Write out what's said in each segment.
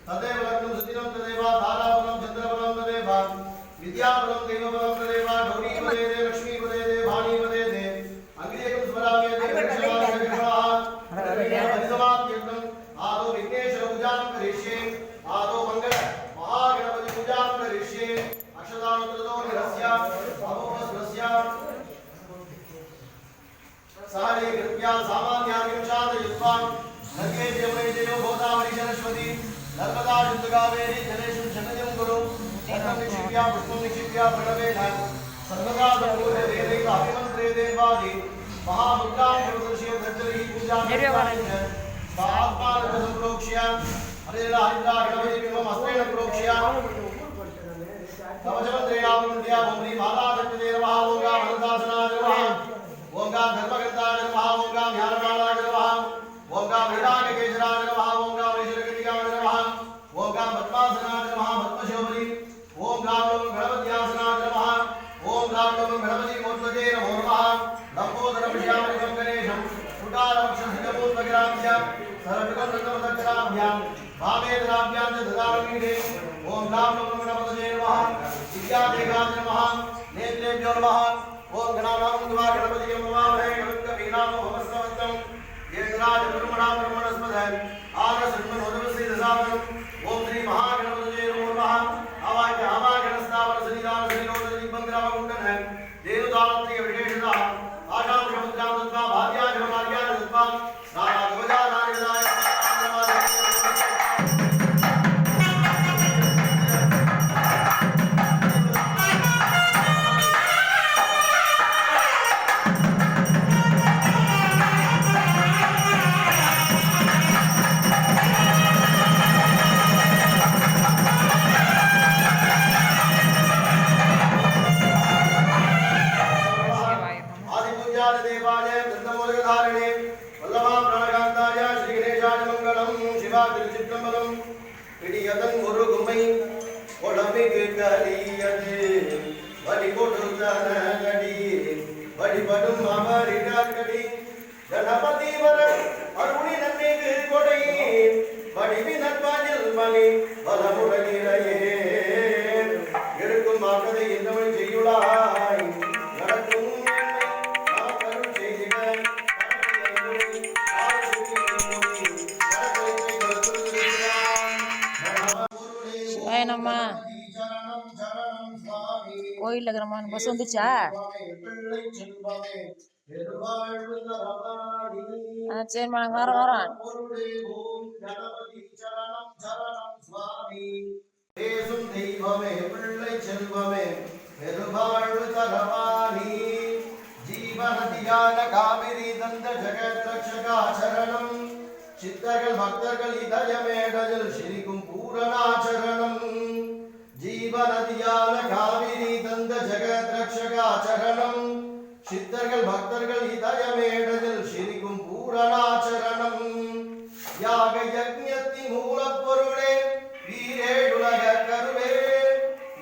तदेव लग्नं सुदिनं तदेव ताराबलं चंद्रबलं तदेव विद्याबलं देवबलं तदेव गौरी पदे दे लक्ष्मी पदे दे भाणी पदे दे अंग्रेकं स्मरामि परिसमाप्त्यर्थं आदौ विघ्नेश्वर पूजां करिष्ये आदौ मंगल महागणपति पूजां करिष्ये अक्षतानुत्रतो निरस्य अभोस्वस्य सारे कृत्या सामान्यानि विषादयुक्तां नगे जमे जयो गोदावरी सरस्वती नर्मदा शुद्धकावेरी जलेषु शतजं गुरु शतं निक्षिप्य पुष्पं निक्षिप्य प्रणवेन सर्वदा संपूर्णे देवैव अभिमन्त्रे देवादि महामुद्रां प्रदर्श्य गच्छति पूजां स्वात्मानं संप्रोक्ष्य हरिला हरिला गणपति बिम्बं हस्तेन प्रोक्ष्य कवचमन्त्रेणावृन्द्या भूमि माला दत्ते नमः ओं गां अनन्तासनाय नमः ओं गां धर्मकर्ताय नमः ओं गां ध्यानकालाय नमः ओं गां वैराग्यकेशराय नमः ओं गां ऐश्वर्यगतिकाय नमः ओं गां पद्मासनाय नमः पद्मशोभरि ओं गां गणपत्यासनाय नमः ओं गां गणपति मूर्तये नमो नमः लंबोदरं श्यामलिं गणेशं सुटारक्षसिजमूर्तग्राम्य सर्वगणपतग्राम्यां भावेदराभ्यां च ददामीडे ओं गां गणपतये नमः विद्यादेगाय नमः नेत्रेभ्यो नमः ओं गणानां त्वा गणपतिं नमामहे गणपतिनां भवस्तवत्तं येन्द्राज ब्रह्मणा ब्रह्मणस्पदं आनसन्मनोदवसी दशावनं ओम श्री महागणपतये नमो नमः आवाह्य आवागणस्थावर श्रीदान श्रीलोचन दिग्बंधराव कुंडन देवतात्रिय विशेषतः आगाम समुद्रां दत्वा भार्या जमार्या दत्वा नाना ध्वजा नारिदाय கோயில்ல கிரமம் பஸ் வந்துச்சா? சரிம்மா நாங்கள் வரோம். தெய்வமே பிள்ளை செல்வமே பெருவாழ்வு தரவாணி ஜீவனதியான காவிரி தந்த ஜெகத் ரட்சகா சரணம் சித்தர்கள் பக்தர்கள் இதயமேடல் சிரிக்கும் பூரணாச்சரணம் ஜீவனதியான காவிரி தந்த ஜெகத் ரட்சகா சரணம் சித்தர்கள் பக்தர்கள் இதயமேடல் சிரிக்கும் பூரணாச்சரணம் யாக யஜ்ஞத்தின் மூலப்பொருளே வீரேழுலக கருவே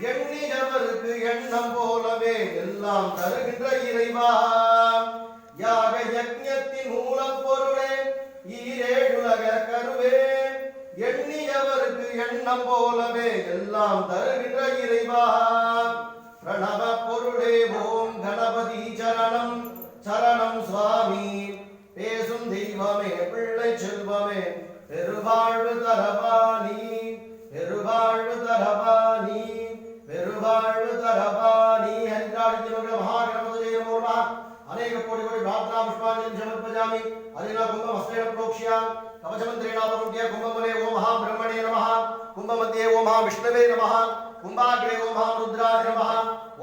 எண்ணியவருக்கு எண்ணம் போலவே எல்லாம் தருகின்ற இறைவா யாக யஜ்ஞத்தின் மூலப்பொருளே ஈரேழுலக கருவே எண்ணியவருக்கு எண்ணம் போலவே எல்லாம் தருகின்ற இறைவா பிரணவ பொருளே ஓம் கணபதி சரணம் சரணம் சுவாமி பேசும் தெய்வமே பிள்ளை செல்வமே பெருவாழ்வு தரவாணி பெருவாழ்வு தரவாணி பெருவாழ்வு தரவாணி ஹரிராஜ்யமக மகாகணபதயே நமோ நமः अनेक कोटि कोटि प्रार्थना पुष्पांजलि समर्पयामि हरिना कुंभम हस्तेन प्रोक्ष्य कवचमन्त्रेणावरुण्य कुंभमले ओम महाब्रह्मणे नमः कुंभमध्ये ओम महाविष्णवे नमः कुंभाग्रे ओम महारुद्राय नमः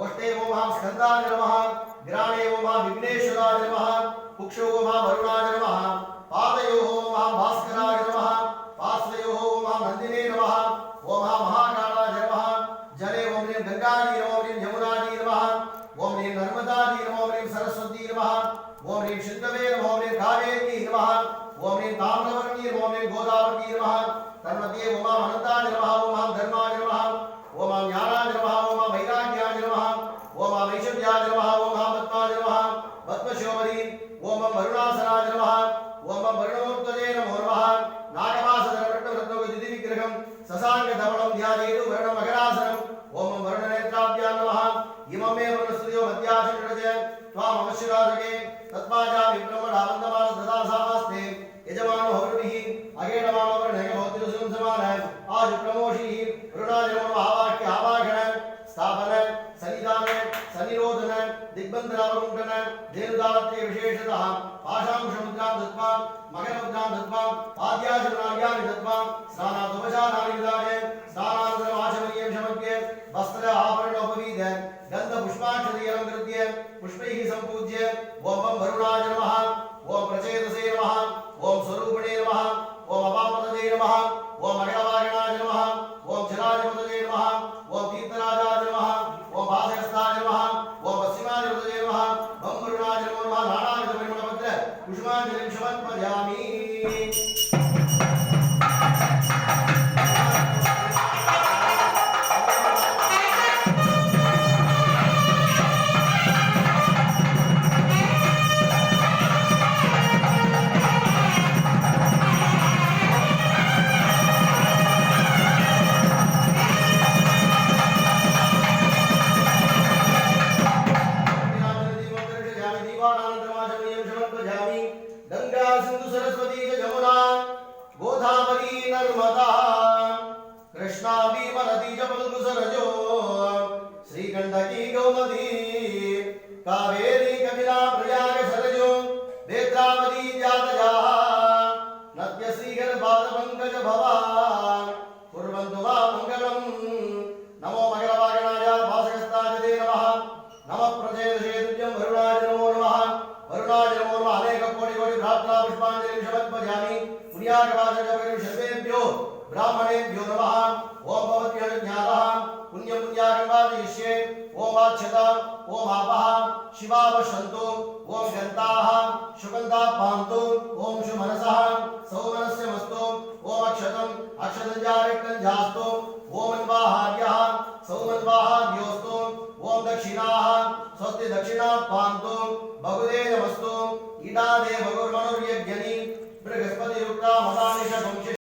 ओष्ठे ओम महास्कन्दाय नमः ग्राणे ओम महाविघ्नेश्वराय नमः कुक्षो ओम महावरुणाय नमः पादयोः ओम महाभास्कराय नमः पार्श्वयोः ओम महानन्दिने नमः ओम महाकालाय नमः जले ओम गंगाजी ओम यमुनाजी नमः ओम नर्मदाजी नमः ओम सरस्वती नमः ओम सिद्धवे नमः ओम कावेरी नमः ओम ताम्रवर्णी नमः ओम गोदावरी नमः तन्मध्ये ओम अनन्ताय नमः ओम धर्माय नमः ओम ज्ञानाय नमः ओम वैराग्याय नमः ओम पंकजाय नमः ओम महापद्माय नमः पद्मशोभरी ओम वरुणासनाय नमः ओम वरुणमूर्तये नमो नमः नागवासधरवृत्तवृत्तोगदिति विग्रहं ससाङ्गधवलं ध्यायेतु वरुणमकरासनम् ओम वरुणनेत्राभ्यां नमः इममे वरुणस्तुतियो मध्याचक्रजे त्वामवश्यराजके तत्पाजामि ब्रह्मणावन्दमानस ददासास्ते यजमानो हविर्भिः अगेडमानो वर्णेन भवतिरुसुं समानः आज प्रमोषिः वरुणाय नमो आवाक्य आवाहन स्थापन सन्निधान सन्निरोधन दिग्बन्धनावरुण्ठन धेनुदात्रे विशेषतः पाशांशमुद्रां दत्त्वा मकरमुद्रां दत्त्वा पाद्याचरणार्याणि दत्त्वा स्नानादुपचाराणि विधाय स्नानानन्तरमाचमनीयं समर्प्य वस्त्र आभरणोपवीत गन्धपुष्पाक्षतैलं कृत्य पुष्पैः सम्पूज्य ओम वरुणाय नमः ओम प्रचेतसे नमः ओम स्वरूपिणे नमः ओम अपापतये नमः ओम अगलवागणाय नमः ओम जलाधिपतये नमः ओम तीर्थराजाय नमः ओम भासहस्ताय नमः ओम पश्चिमाधिपतये नमः ओम वरुणाय नमो नमः नानाविधपरिमलपत्र पुष्पाञ्जलिं समर्पयामि गंगा सिंधु सरस्वती जमुना गोदावरी नर्मदा कृष्णा भीमनदी जपल्गु सरजो श्रीगंडकी गोमती कावेरी कपिला प्रयाग सरजो नेत्रावती जातजा नद्य श्रीगर्भाद पंकज भवा कुर्वन्तु मा मंगलम् नमो मकरवागणाय भासहस्ताय ते नमः नमः प्रचेतसे तुभ्यं वरुणाय नमो नमः वरुणाय नमो नमः अनेक कोटि कोटि प्रार्थना पुष्पाञ्जलिं समर्पयामि पुण्यागवाचकं सर्वेभ्यो ब्राह्मणेभ्यो नमः ओम भवत्यै ज्ञानः पुण्यं पुण्यागं वाचयिष्ये ओम वाच्यता ओम आपः शिवावशन्तु ओम गन्ताः सुगन्धा पान्तु ओम सुमनसः सौमनस्य मस्तु ओम अक्षतं अक्षतञ्जारिक्तं जास्तु ओम अन्वाहार्यः सौमन्वाहार्योस्तु ओम दक्षिणाः स्वस्ति दक्षिणा पान्तु भगुदे नमस्तु ईडादे भगुर्मनुर्यज्ञनि बृहस्पति रुद्रा मदानिश वंश